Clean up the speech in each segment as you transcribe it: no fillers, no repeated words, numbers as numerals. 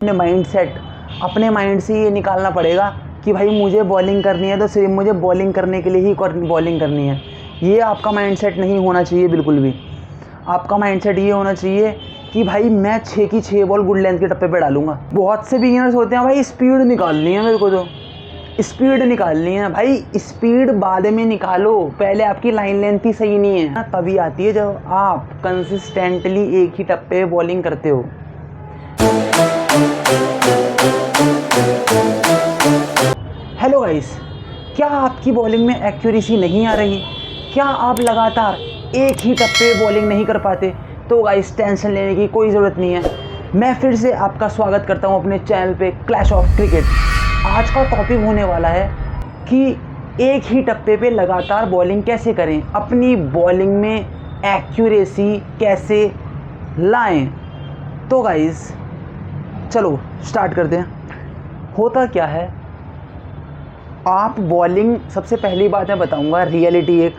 अपने माइंड से ये निकालना पड़ेगा कि भाई मुझे बॉलिंग करनी है तो सिर्फ मुझे बॉलिंग करने के लिए ही बॉलिंग करनी है। ये आपका माइंडसेट नहीं होना चाहिए बिल्कुल भी। आपका माइंडसेट ये होना चाहिए कि भाई मैं 6 की 6 बॉल गुड लेंथ के टप्पे पे डालूंगा। बहुत से बिगिनर्स होते हैं भाई स्पीड निकालनी है, मेरे को तो स्पीड निकालनी है। भाई स्पीड बाद में निकालो, पहले आपकी लाइन लेंथ ही सही नहीं है। तभी आती है जब आप कंसिस्टेंटली एक ही टप्पे पे बॉलिंग करते हो। हेलो गाइस, क्या आपकी बॉलिंग में एक्यूरेसी नहीं आ रही? क्या आप लगातार एक ही टप्पे पे बॉलिंग नहीं कर पाते? तो गाइस टेंशन लेने की कोई ज़रूरत नहीं है। मैं फिर से आपका स्वागत करता हूं अपने चैनल पे क्लैश ऑफ क्रिकेट। आज का टॉपिक होने वाला है कि एक ही टप्पे पे लगातार बॉलिंग कैसे करें, अपनी बॉलिंग में एक्यूरेसी कैसे लाएं। तो गाइस चलो स्टार्ट करते हैं। होता क्या है, आप बॉलिंग, सबसे पहली बात मैं बताऊंगा रियलिटी एक,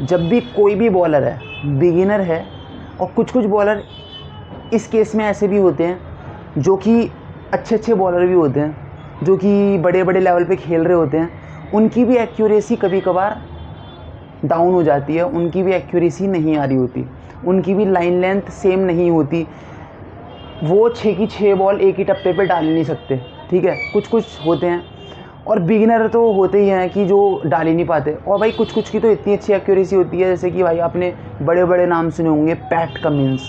जब भी कोई भी बॉलर है, बिगिनर है, और कुछ बॉलर इस केस में ऐसे भी होते हैं जो कि अच्छे बॉलर भी होते हैं, जो कि बड़े लेवल पे खेल रहे होते हैं, उनकी भी एक्यूरेसी कभी कभार डाउन हो जाती है, उनकी भी एक्यूरेसी नहीं आ रही होती, उनकी भी लाइन लेंथ सेम नहीं होती। वो 6 की 6 बॉल एक ही टप्पे पे डाल नहीं सकते, ठीक है। कुछ होते हैं, और बिगिनर तो होते ही हैं कि जो डाल ही नहीं पाते। और भाई कुछ की तो इतनी अच्छी एक्यूरेसी होती है, जैसे कि भाई आपने बड़े नाम सुने होंगे, Pat Cummins,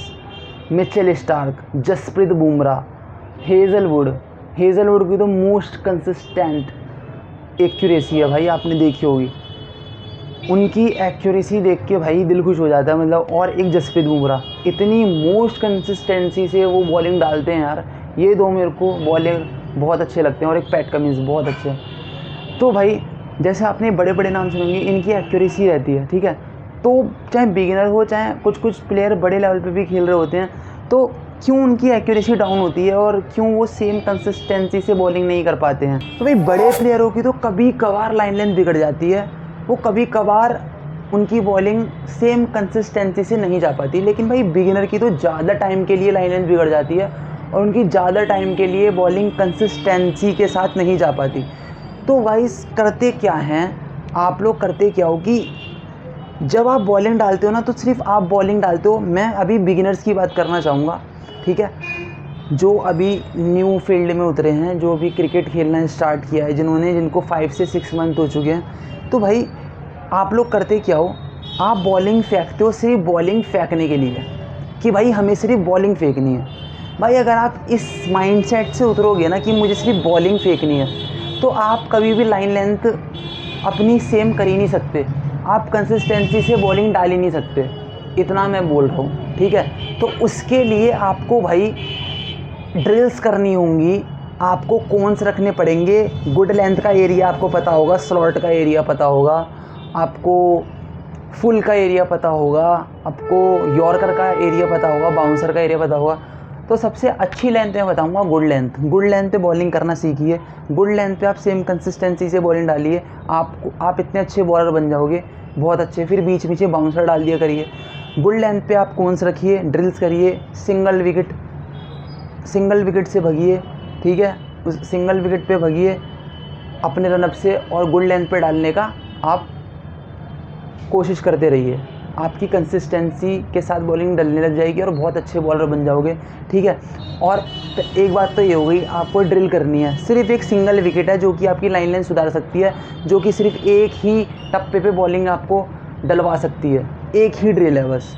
Mitchell Starc, Jasprit Bumrah, Hazlewood की तो मोस्ट कंसिस्टेंट एक्यूरेसी है भाई, आपने देखी होगी। उनकी एक्यूरेसी देख के भाई दिल खुश हो जाता है, मतलब। और एक जसप्रीत बुमराह, इतनी मोस्ट कंसिस्टेंसी से वो बॉलिंग डालते हैं यार, ये दो मेरे को बॉलिंग बहुत अच्छे लगते हैं। और एक पैट कमिंस बहुत अच्छे हैं। तो भाई जैसे आपने बड़े नाम सुनेंगे, इनकी एक्यूरेसी रहती है, ठीक है। तो चाहे बिगिनर हो, चाहे कुछ प्लेयर बड़े लेवल पे भी खेल रहे होते हैं, तो क्यों उनकी एक्यूरेसी डाउन होती है और क्यों वो सेम कंसिस्टेंसी से बॉलिंग नहीं कर पाते हैं? तो भाई बड़े प्लेयरों की तो कभी कभार लाइन लेंथ बिगड़ जाती है, वो कभी कभार उनकी बॉलिंग सेम कंसिस्टेंसी से नहीं जा पाती। लेकिन भाई बिगिनर की तो ज़्यादा टाइम के लिए लाइन लेंथ बिगड़ जाती है, और उनकी ज़्यादा टाइम के लिए बॉलिंग कंसिस्टेंसी के साथ नहीं जा पाती। तो गाइस करते क्या हैं आप लोग, करते क्या हो कि जब आप बॉलिंग डालते हो ना, तो सिर्फ आप बॉलिंग डालते हो। मैं अभी बिगिनर्स की बात करना चाहूँगा, ठीक है, जो अभी न्यू फील्ड में उतरे हैं, जो अभी क्रिकेट खेलना स्टार्ट किया है, जिनको 5 से 6 मंथ हो चुके हैं। तो भाई आप लोग करते क्या हो, आप बॉलिंग फेंकते हो सिर्फ बॉलिंग फेंकने के लिए, कि भाई हमें सिर्फ बॉलिंग फेंकनी है। भाई अगर आप इस माइंडसेट से उतरोगे ना कि मुझे सिर्फ बॉलिंग फेंकनी है, तो आप कभी भी लाइन लेंथ अपनी सेम कर ही नहीं सकते, आप कंसिस्टेंसी से बॉलिंग डाल ही नहीं सकते। इतना मैं बोल रहा हूँ, ठीक है। तो उसके लिए आपको भाई ड्रिल्स करनी होंगी, आपको कौन्स रखने पड़ेंगे। गुड लेंथ का एरिया आपको पता होगा, स्लॉट का एरिया पता होगा, आपको फुल का एरिया पता होगा, आपको यॉर्कर का एरिया पता होगा, बाउंसर का एरिया पता होगा। तो सबसे अच्छी लेंथ मैं बताऊंगा गुड लेंथ पे बॉलिंग करना सीखिए। गुड लेंथ पे आप सेम कंसिस्टेंसी से बॉलिंग डालिए, आप इतने अच्छे बॉलर बन जाओगे, बहुत अच्छे। फिर बीच बाउंसर डाल दिया करिए। गुड लेंथ पे आप कौन्स रखिए, ड्रिल्स करिए, सिंगल विकेट से भगिए, ठीक है। उस सिंगल विकेट पे भगिए अपने रनअप से, और गुड लेंथ पे डालने का आप कोशिश करते रहिए। आपकी कंसिस्टेंसी के साथ बॉलिंग डलने लग जाएगी और बहुत अच्छे बॉलर बन जाओगे, ठीक है। और एक बात तो ये हो गई, आपको ड्रिल करनी है। सिर्फ एक सिंगल विकेट है जो कि आपकी लाइन लेंथ सुधार सकती है, जो कि सिर्फ एक ही टप्पे पे बॉलिंग आपको डलवा सकती है। एक ही ड्रिल है बस,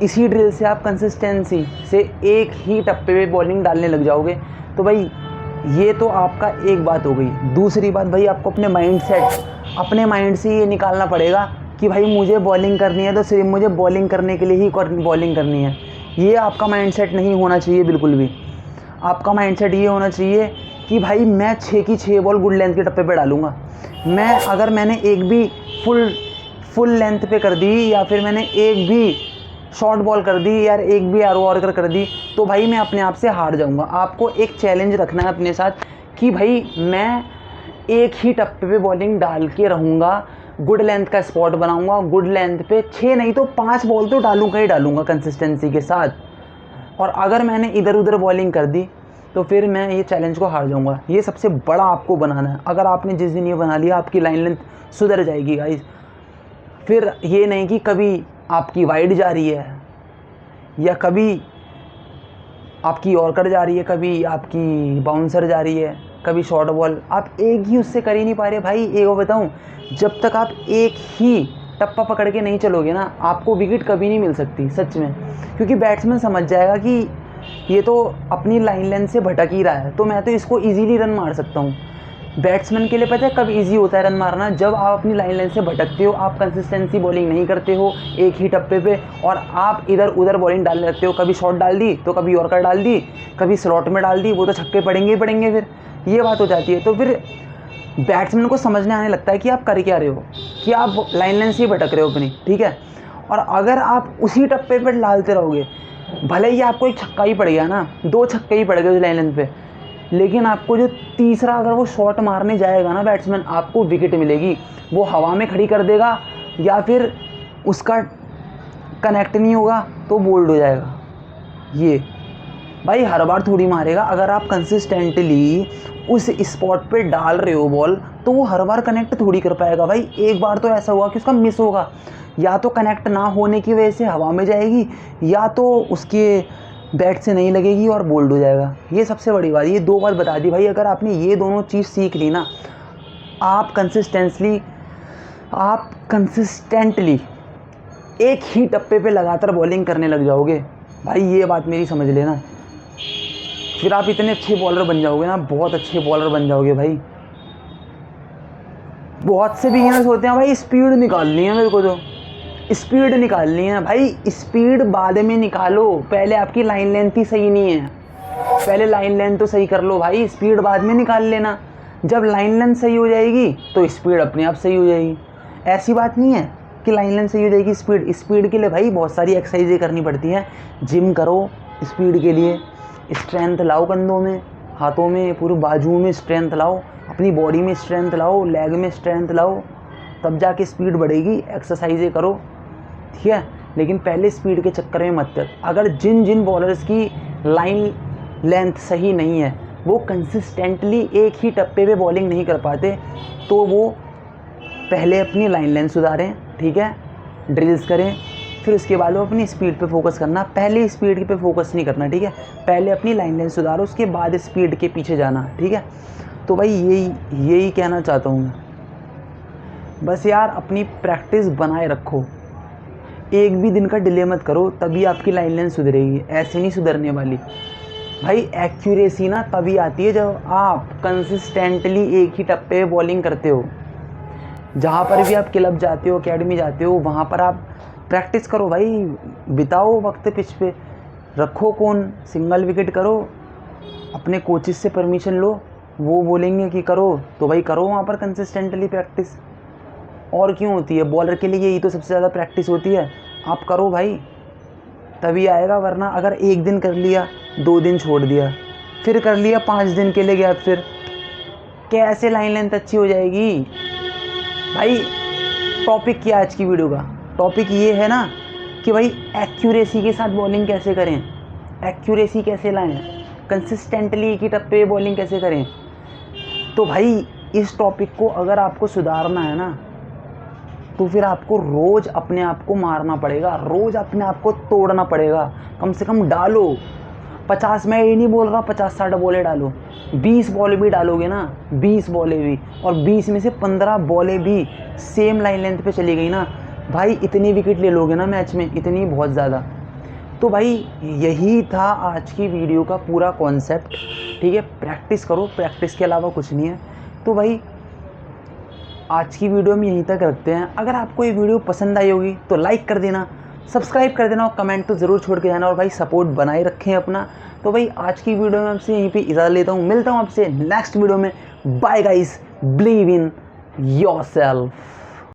इसी ड्रिल से आप कंसिस्टेंसी से एक ही टप्पे पे बॉलिंग डालने लग जाओगे। तो भाई ये तो आपका एक बात हो गई। दूसरी बात भाई, आपको अपने माइंड से ये निकालना पड़ेगा कि भाई मुझे बॉलिंग करनी है तो सिर्फ मुझे बॉलिंग करने के लिए ही बॉलिंग करनी है। ये आपका माइंडसेट नहीं होना चाहिए बिल्कुल भी। आपका माइंडसेट ये होना चाहिए कि भाई मैं 6 की 6 बॉल गुड लेंथ के टप्पे पे डालूंगा। अगर मैंने एक भी फुल लेंथ पे कर दी, या फिर मैंने एक भी शॉर्ट बॉल कर दी, यार एक भी यॉर्कर कर दी, तो भाई मैं अपने आप से हार जाऊंगा। आपको एक चैलेंज रखना है अपने साथ कि भाई मैं एक ही टप्पे पे बॉलिंग डाल के रहूँगा, गुड लेंथ का स्पॉट बनाऊंगा, गुड लेंथ पे 6 नहीं तो 5 बॉल तो डालूंगा ही डालूंगा कंसिस्टेंसी के साथ। और अगर मैंने इधर उधर बॉलिंग कर दी, तो फिर मैं ये चैलेंज को हार जाऊँगा। ये सबसे बड़ा आपको बनाना है। अगर आपने जिस दिन ये बना लिया, आपकी लाइन लेंथ सुधर जाएगी गाइस। फिर ये नहीं कि कभी आपकी वाइड जा रही है या कभी आपकी यॉर्कर जा रही है, कभी आपकी बाउंसर जा रही है, कभी शॉर्ट बॉल, आप एक ही उससे कर ही नहीं पा रहे भाई। एक बार बताऊँ, जब तक आप एक ही टप्पा पकड़ के नहीं चलोगे ना, आपको विकेट कभी नहीं मिल सकती सच में। क्योंकि बैट्समैन समझ जाएगा कि ये तो अपनी लाइन लेंथ से भटक ही रहा है, तो मैं तो इसको इजीली रन मार सकता हूँ। बैट्समैन के लिए पता है कब इजी होता है रन मारना? जब आप अपनी लाइन लेंथ से भटकते हो, आप कंसिस्टेंसी बॉलिंग नहीं करते हो एक ही टप्पे पे, और आप इधर उधर बॉलिंग डालने लगते हो। कभी शॉट डाल दी तो कभी यॉर्कर डाल दी, कभी स्लॉट में डाल दी, वो तो छक्के पड़ेंगे ही पड़ेंगे। फिर ये बात हो जाती है। तो फिर बैट्समैन को समझने आने लगता है कि आप कर क्या रहे हो, कि आप लाइन लेंथ से ही भटक रहे हो अपनी, ठीक है। और अगर आप उसी टप्पे पर डालते रहोगे, भले ही आपको एक छक्का ही पड़ गया ना, 2 छक्के ही पड़ गए उस लाइन लेंथ पे, लेकिन आपको जो तीसरा अगर वो शॉट मारने जाएगा ना बैट्समैन, आपको विकेट मिलेगी। वो हवा में खड़ी कर देगा या फिर उसका कनेक्ट नहीं होगा तो बोल्ड हो जाएगा। ये भाई हर बार थोड़ी मारेगा। अगर आप कंसिस्टेंटली उस स्पॉट पे डाल रहे हो बॉल, तो वो हर बार कनेक्ट थोड़ी कर पाएगा भाई। एक बार तो ऐसा हुआ कि उसका मिस होगा, या तो कनेक्ट ना होने की वजह से हवा में जाएगी, या तो उसके बैट से नहीं लगेगी और बोल्ड हो जाएगा। ये सबसे बड़ी बात, ये 2 बात बता दी भाई। अगर आपने ये दोनों चीज़ सीख ली ना, आप कंसिस्टेंटली एक ही टप्पे पे लगातार बॉलिंग करने लग जाओगे भाई। ये बात मेरी समझ लेना। फिर आप इतने अच्छे बॉलर बन जाओगे ना, बहुत अच्छे बॉलर बन जाओगे भाई। बहुत से बिगिनर्स होते हैं भाई, स्पीड निकालनी है मेरे को, तो स्पीड निकालनी है भाई। स्पीड बाद में निकालो, पहले आपकी लाइन लेंथ ही सही नहीं है। पहले लाइन लेंथ तो सही कर लो भाई, स्पीड बाद में निकाल लेना। जब लाइन लेंथ सही हो जाएगी तो स्पीड अपने आप सही हो जाएगी। ऐसी बात नहीं है कि लाइन लेंथ सही हो जाएगी, स्पीड के लिए भाई बहुत सारी एक्सरसाइजें करनी पड़ती हैं। जिम करो स्पीड के लिए, स्ट्रेंथ लाओ कंधों में, हाथों में, पूरे बाजुओं में स्ट्रेंथ लाओ, अपनी बॉडी में स्ट्रेंथ लाओ, लेग में स्ट्रेंथ लाओ, तब जाके स्पीड बढ़ेगी। एक्सरसाइजें करो, ठीक है। लेकिन पहले स्पीड के चक्कर में मत चल। अगर जिन बॉलर्स की लाइन लेंथ सही नहीं है, वो कंसिस्टेंटली एक ही टप्पे पे बॉलिंग नहीं कर पाते, तो वो पहले अपनी लाइन लेंथ सुधारें, ठीक है, ड्रिल्स करें। फिर उसके बाद वो अपनी स्पीड पे फोकस करना। पहले स्पीड पे फोकस नहीं करना, ठीक है। पहले अपनी लाइन लेंथ सुधारो, उसके बाद स्पीड के पीछे जाना, ठीक है। तो भाई यही कहना चाहता हूँ मैं। बस यार अपनी प्रैक्टिस बनाए रखो, एक भी दिन का डिले मत करो, तभी आपकी लाइन लेंथ सुधरेगी। ऐसे नहीं सुधरने वाली भाई। एक्यूरेसी ना तभी आती है जब आप कंसिस्टेंटली एक ही टप्पे पे बॉलिंग करते हो। जहाँ पर भी आप क्लब जाते हो, एकेडमी जाते हो, वहाँ पर आप प्रैक्टिस करो भाई, बिताओ वक्त पिच पे, रखो कौन, सिंगल विकेट करो, अपने कोचेस से परमिशन लो, वो बोलेंगे कि करो तो भाई करो वहाँ पर कंसिस्टेंटली प्रैक्टिस। और क्यों होती है, बॉलर के लिए यही तो सबसे ज़्यादा प्रैक्टिस होती है। आप करो भाई, तभी आएगा। वरना अगर एक दिन कर लिया, 2 दिन छोड़ दिया, फिर कर लिया 5 दिन के लिए गैप, फिर कैसे लाइन लेंथ अच्छी हो जाएगी भाई। टॉपिक क्या है आज की वीडियो का? टॉपिक ये है ना कि भाई एक्यूरेसी के साथ बॉलिंग कैसे करें, एक्यूरेसी कैसे लाएं, कंसिस्टेंटली एक ही टप्पे पे बॉलिंग कैसे करें। तो भाई इस टॉपिक को अगर आपको सुधारना है ना, तो फिर आपको रोज़ अपने आप को मारना पड़ेगा, रोज़ अपने आप को तोड़ना पड़ेगा। कम से कम डालो 50, मैं ये नहीं बोल रहा 50-60 बॉलें डालो, 20 बॉलें भी डालोगे ना, 20 बॉलें भी, और 20 में से 15 बॉलें भी सेम लाइन लेंथ पे चली गई ना भाई, इतनी विकेट ले लोगे ना मैच में, इतनी बहुत ज़्यादा। तो भाई यही था आज की वीडियो का पूरा कॉन्सेप्ट, ठीक है। प्रैक्टिस करो, प्रैक्टिस के अलावा कुछ नहीं है। तो भाई आज की वीडियो में यहीं तक रखते हैं। अगर आपको ये वीडियो पसंद आई होगी तो लाइक कर देना, सब्सक्राइब कर देना और कमेंट तो ज़रूर छोड़ के जाना, और भाई सपोर्ट बनाए रखें अपना। तो भाई आज की वीडियो में आपसे यहीं पे इजाज़त लेता हूँ, मिलता हूँ आपसे नेक्स्ट वीडियो में। Bye guys, believe in yourself.